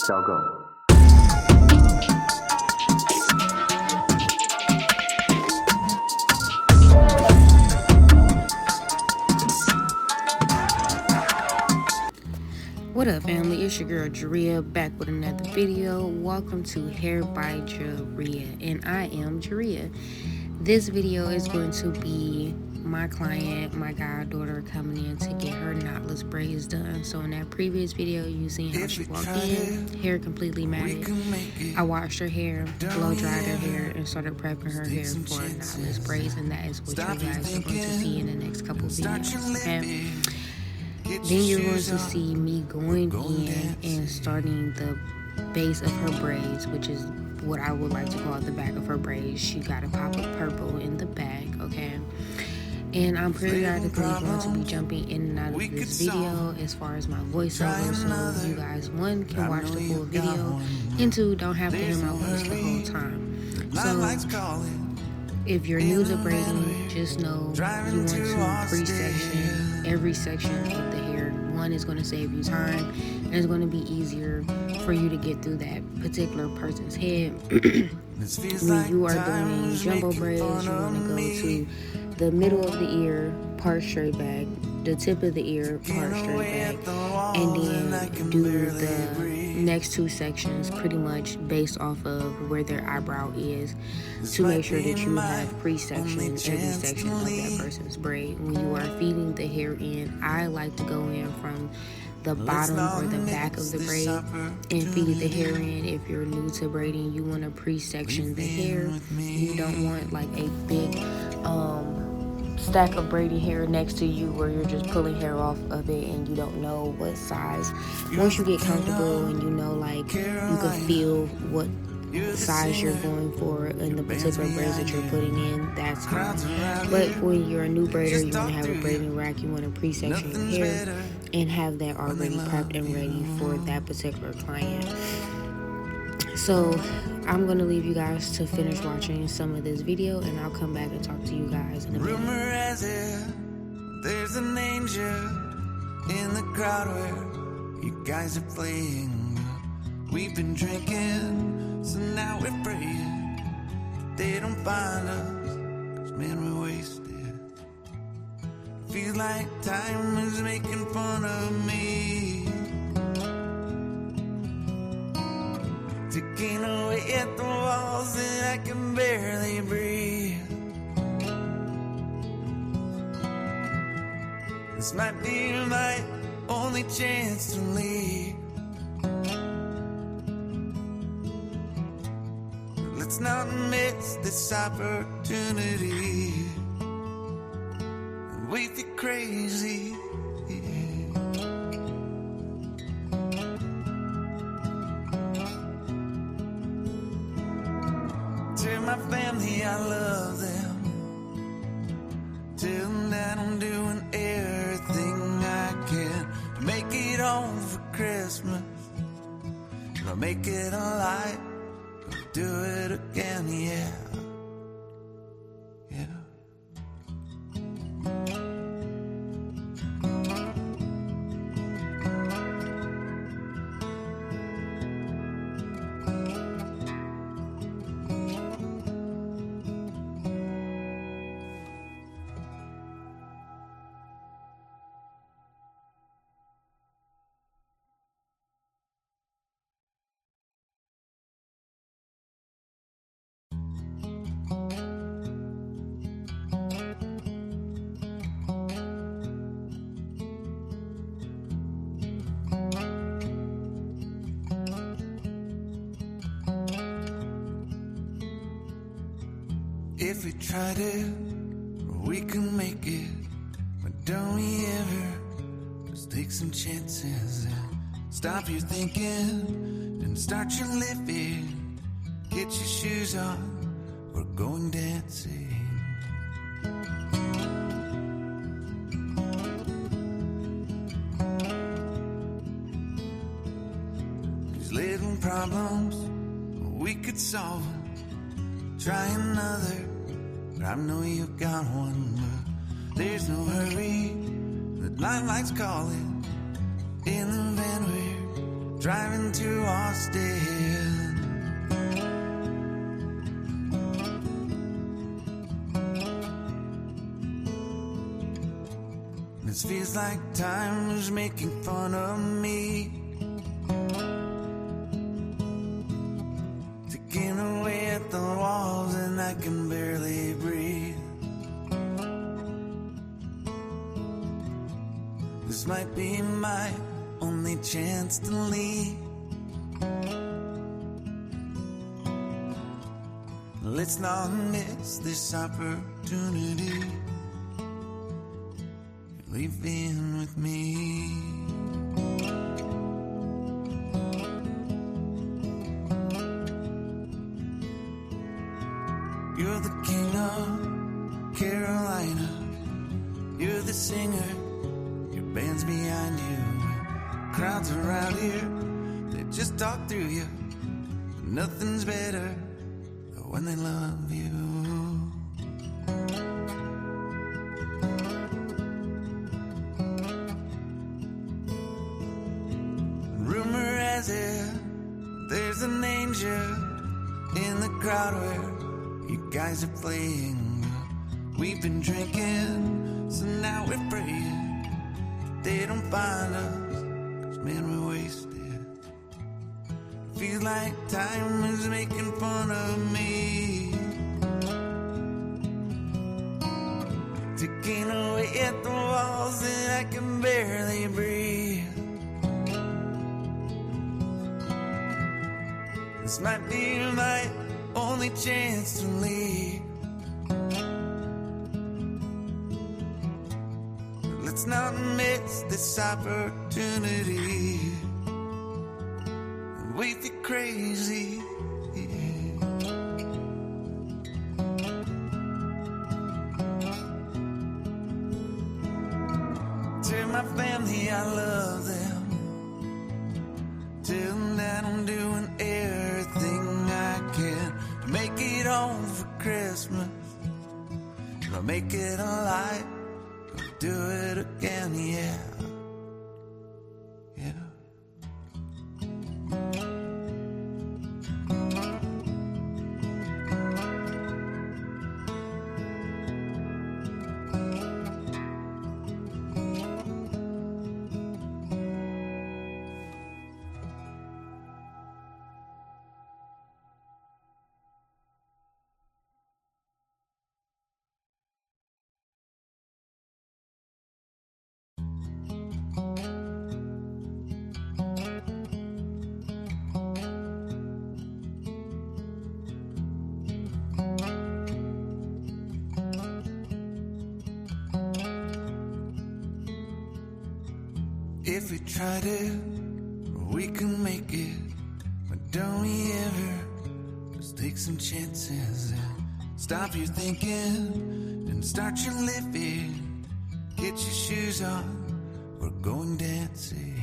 小狗。What up, family? It's your girl Jaria back with another video. Welcome to Hair by Jaria, and I am Jaria. This video is going to be my client, my goddaughter, coming in to get her knotless braids done. So in that previous video, you seen how she walked in, hair completely matted. I washed her hair, blow dried her hair, and started prepping her hair for knotless braids, and that is what you guys are going to see in the next couple videos. Okay. Then you're going to see me going in and starting the base of her braids, which is what I would like to call the back of her braids. She got a pop of purple in the back, okay? And I'm periodically going to be jumping in and out of this video as far as my voiceover, so you guys, one, can watch the full video, and two, don't have to hear my voice the whole time. So if you're new to braiding, just know you want to pre-section every section of the hair. One is going to save you time, and it's going to be easier for you to get through that particular person's head. When you are doing jumbo braids, you want to go to the middle of the ear, part straight back, the tip of the ear, part straight back, and then do the next two sections pretty much based off of where their eyebrow is, to make sure that you have pre-sectioned every section of that person's braid. When you are feeding the hair in, I like to go in from the bottom or the back of the braid and feed the hair in. If you're new to braiding, you want to pre-section the hair. You don't want like a big stack of braiding hair next to you where you're just pulling hair off of it and you don't know what size. Once you get comfortable and you know, like, you can feel what size you're going for in the particular braids that you're putting in, that's fine. But when you're a new braider, you want to have a braiding rack, you want to pre-section your hair and have that already prepped and ready for that particular client. So I'm going to leave you guys to finish watching some of this video, and I'll come back and talk to you guys in a minute. Rumor has it, there's an angel in the crowd where you guys are playing. We've been drinking, so now we're praying they don't find us, 'cause man, we're wasted. Feels like time is making fun of me, ticking away at the walls that I can barely breathe. This might be my only chance to leave. Let's not miss this opportunity. We feel crazy. Tell my family I love them. Tell them that I'm doing everything I can to make it home for Christmas. I'll make it a light. Do it again, yeah. Yeah. If we tried it, we can make it. But don't we ever just take some chances and stop your thinking and start your living. Get your shoes on, we're going dancing. These little problems, we could solve them. Try another, but I know you've got one. But there's no hurry, the light light's calling in the van we're driving to Austin. This feels like time is making fun of me, ticking away at the walls and I can barely breathe. This might be my only chance to leave. Let's not miss this opportunity. Leave in with me. You're the king of Carolina. You're the singer. Your band's behind you. Crowds around here, they just talk through you. Nothing's better than when they love you. Rumor has it there's an angel in the crowd where you guys are playing. We've been drinking, so now we're praying they don't find us, 'cause man, we're wasted. Feels like time is making fun of me, ticking away at the walls and I can barely breathe. This might be my only chance to leave. Let's not miss this opportunity. We feel crazy. Tell my family I love them. Tell them that I'm doing everything I can to make it home for Christmas. I'll make it alive. Do it again, yeah. Yeah. If we tried it, we can make it. But don't we ever just take some chances and stop your thinking and start your living. Get your shoes on, we're going dancing.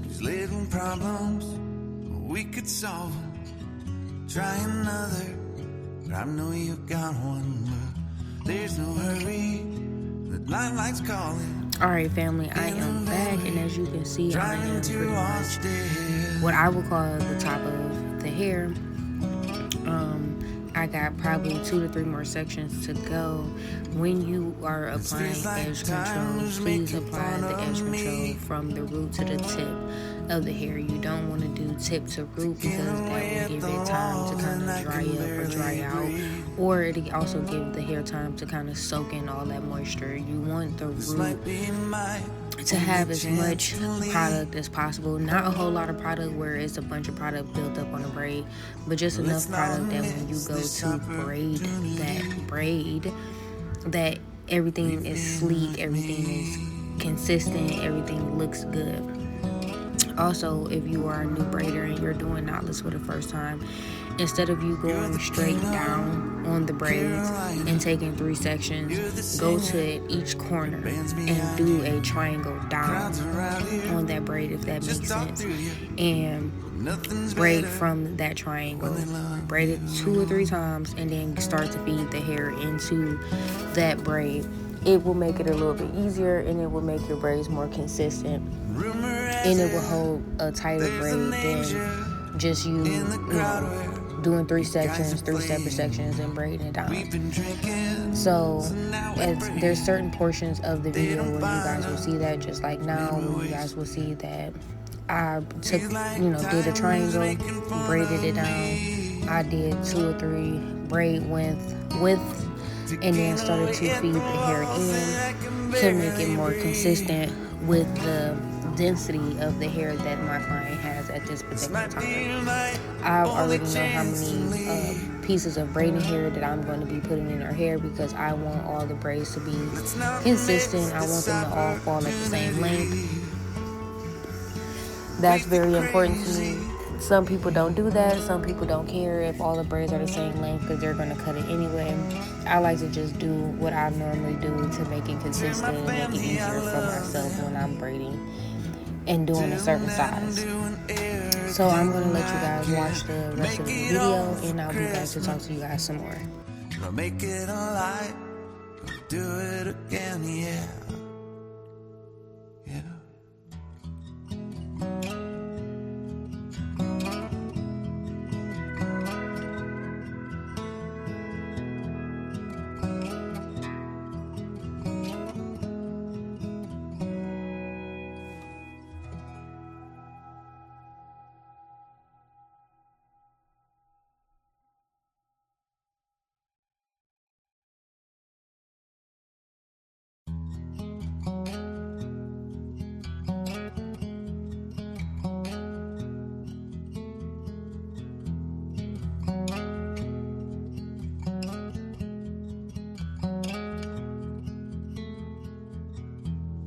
These little problems, we could solve them. Try another, but I know you got one. But there's no hurry, the lifelight's calling. Alright family, I am back, and as you can see, I am pretty much what I would call the top of the hair. I got probably 2 to 3 more sections to go. When you are applying edge control, please apply the edge control from the root to the tip of the hair. You don't want to do tip to root because that will give it time to kind of dry up or dry out, or it also give the hair time to kind of soak in all that moisture. You want the root to have as much product as possible, not a whole lot of product where it's a bunch of product built up on a braid, but just enough product that when you go to braid that everything is sleek, everything is consistent, everything looks good. Also, if you are a new braider and you're doing knotless for the first time, instead of you going straight down on the braids and taking 3 sections, go to each corner and do a triangle down on that braid, if that makes sense. And braid from that triangle, braid it 2 or 3 times, and then start to feed the hair into that braid. It will make it a little bit easier, and it will make your braids more consistent, and it will hold a tighter braid than just you doing 3 sections, 3 separate sections, and braiding it down. So there's certain portions of the video where you guys will see that, just like now, where you guys will see that I took, did a triangle, braided it down. I did 2 or 3 braid width, and then started to feed the hair in to make it more consistent with the density of the hair that my client has at this particular time. I already know how many pieces of braiding hair that I'm going to be putting in her hair, because I want all the braids to be consistent. I want them to all fall at the same length. That's very important to me. Some people don't do that. Some people don't care if all the braids are the same length, because they're going to cut it anyway. I like to just do what I normally do to make it consistent and make it easier for myself when I'm braiding and doing a certain size. So I'm going to let you guys watch the rest of the video, and I'll be back to talk to you guys some more. Make it a light, do it again, yeah.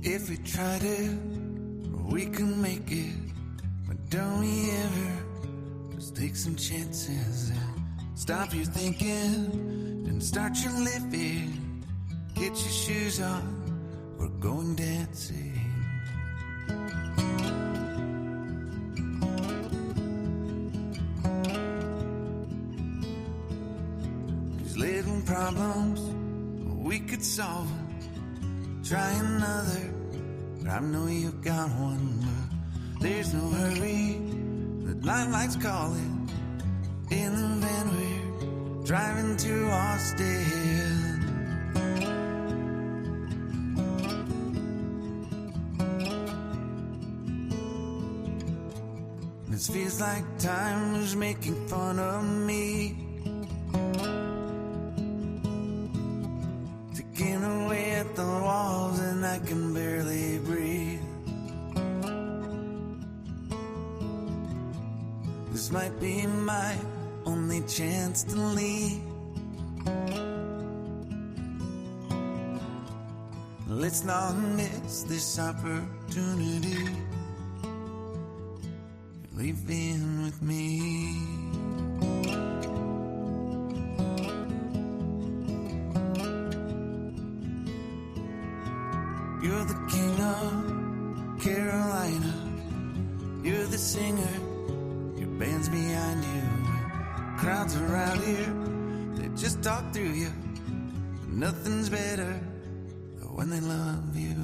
If we tried it, we can make it. But don't we ever just take some chances and stop your thinking and start your living? Get your shoes on, we're going dancing. These little problems, we could solve them. Try another, but I know you got one. But there's no hurry, the lights calling. In the van we're driving to Austin. This feels like time is making fun of me. Taking away at the walls and I can barely breathe. This might be my only chance to leave. Let's not miss this opportunity. Leave in with me. You're the king of Carolina. You're the singer. Your band's behind you. Crowds around here, they just talk through you. Nothing's better than when they love you.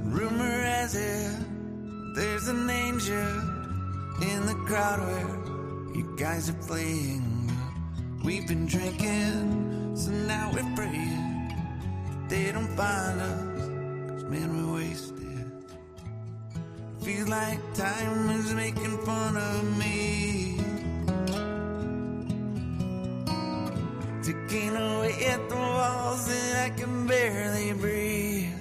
Rumor has it there's an angel in the crowd where you guys are playing. We've been drinking, so now we're praying they don't find us, 'cause man, we're wasted. Feels like time is making fun of me. Ticking away at the walls and I can barely breathe.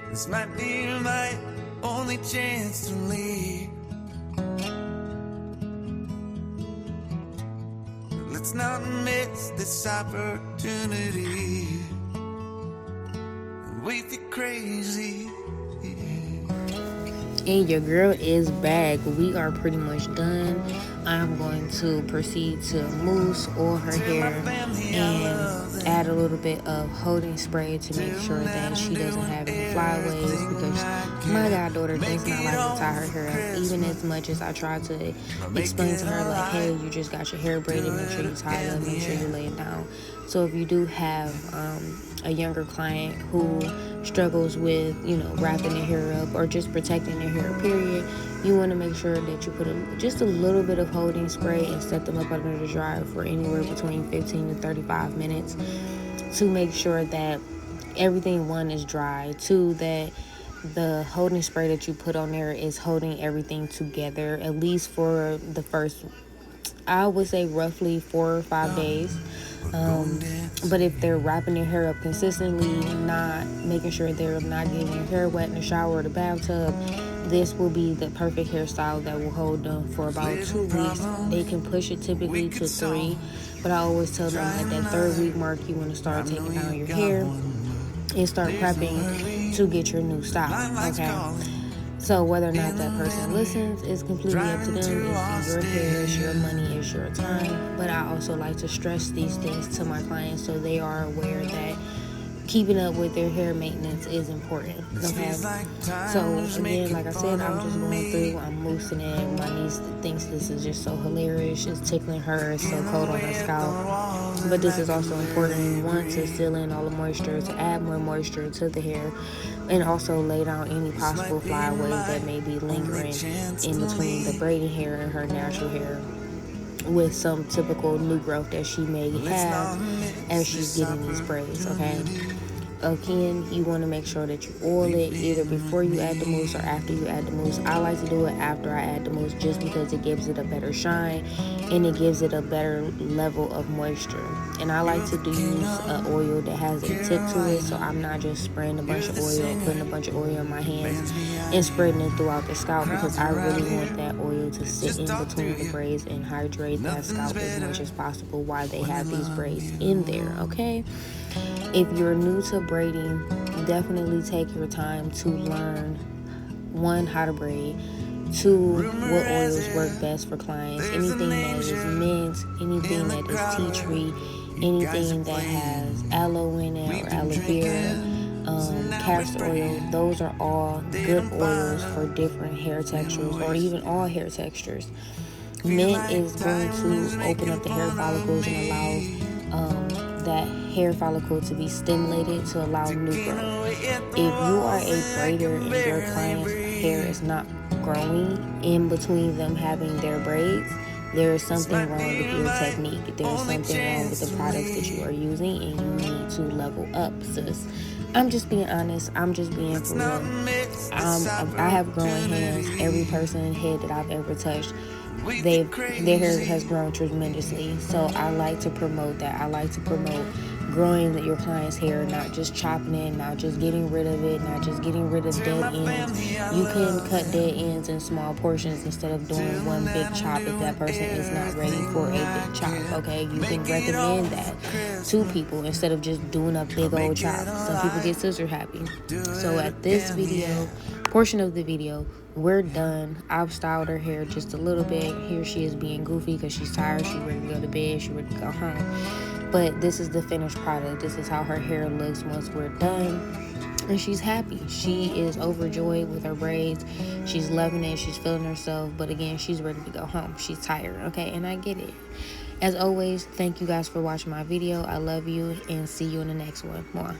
This might be my only chance to leave. Let's not miss this opportunity. We feel crazy. And your girl is back. We are pretty much done I'm going to proceed to mousse oil her hair and add a little bit of holding spray to make sure that she doesn't have any flyaways, because my goddaughter does not like to tie her hair up. Even as much as I try to explain to her, like, hey, you just got your hair braided, make sure you tie it up, make sure you lay it down. So if you do have a younger client who struggles with, wrapping their hair up or just protecting their hair, period, you want to make sure that you put just a little bit of holding spray and set them up under the dryer for anywhere between 15 to 35 minutes to make sure that everything, one, is dry, two, that the holding spray that you put on there is holding everything together, at least for the first, I would say, roughly 4 or 5 days. But if they're wrapping their hair up consistently, not making sure they're not getting their hair wet in the shower or the bathtub, this will be the perfect hairstyle that will hold them for about 2 weeks. They can push it typically to 3, but I always tell them at that 3rd week mark, you want to start taking down your hair and start prepping to get your new style, okay? So whether or not that person listens is completely up to them. It's your hair, it's your money, it's your time. But I also like to stress these things to my clients so they are aware that keeping up with their hair maintenance is important, okay? So again, like I said, I'm just going through, I'm loosening it. My niece thinks this is just so hilarious. It's tickling her, it's so cold on her scalp. But this is also important, one, to seal in all the moisture, to add more moisture to the hair, and also lay down any possible flyaways that may be lingering in between the braided hair and her natural hair, with some typical new growth that she may have as she's getting these braids, okay? Again, you want to make sure that you oil it either before you add the mousse or after you add the mousse. I like to do it after I add the mousse just because it gives it a better shine and it gives it a better level of moisture. And I like to use an oil that has a tip to it, so I'm not just spraying a bunch of oil, putting a bunch of oil in my hands and spreading it throughout the scalp, because I really want that oil to sit in between the braids and hydrate that scalp as much as possible while they have these braids in there, okay? If you're new to braiding, definitely take your time to learn, one, how to braid, two, what oils work best for clients. Anything that is mint, anything that is tea tree, anything that has aloe in it or aloe vera, castor oil, those are all good oils for different hair textures or even all hair textures. Mint is going to open up the hair follicles and allow that hair follicle to be stimulated to allow new growth. If you are a braider and your client's hair is not growing in between them having their braids, there is something wrong with your technique. There is something wrong with the products that you are using, and you need to level up, sis. I'm just being honest. I'm just being for real. I have growing hands. Every person's head that I've ever touched, their hair has grown tremendously. So I like to promote that. I like to promote growing your client's hair, not just chopping it, not just getting rid of it, not just getting rid of dead ends. You can cut dead ends in small portions instead of doing one big chop if that person is not ready for a big chop, okay? You can recommend that to people instead of just doing a big old chop. Some people get scissor happy. So at this portion of the video, we're done. I've styled her hair just a little bit. Here she is being goofy because she's tired. She's ready to go to bed. She's ready to go home. But this is the finished product. This is how her hair looks once we're done. And she's happy. She is overjoyed with her braids. She's loving it. She's feeling herself. But again, she's ready to go home. She's tired, okay? And I get it. As always, thank you guys for watching my video. I love you and see you in the next one. More.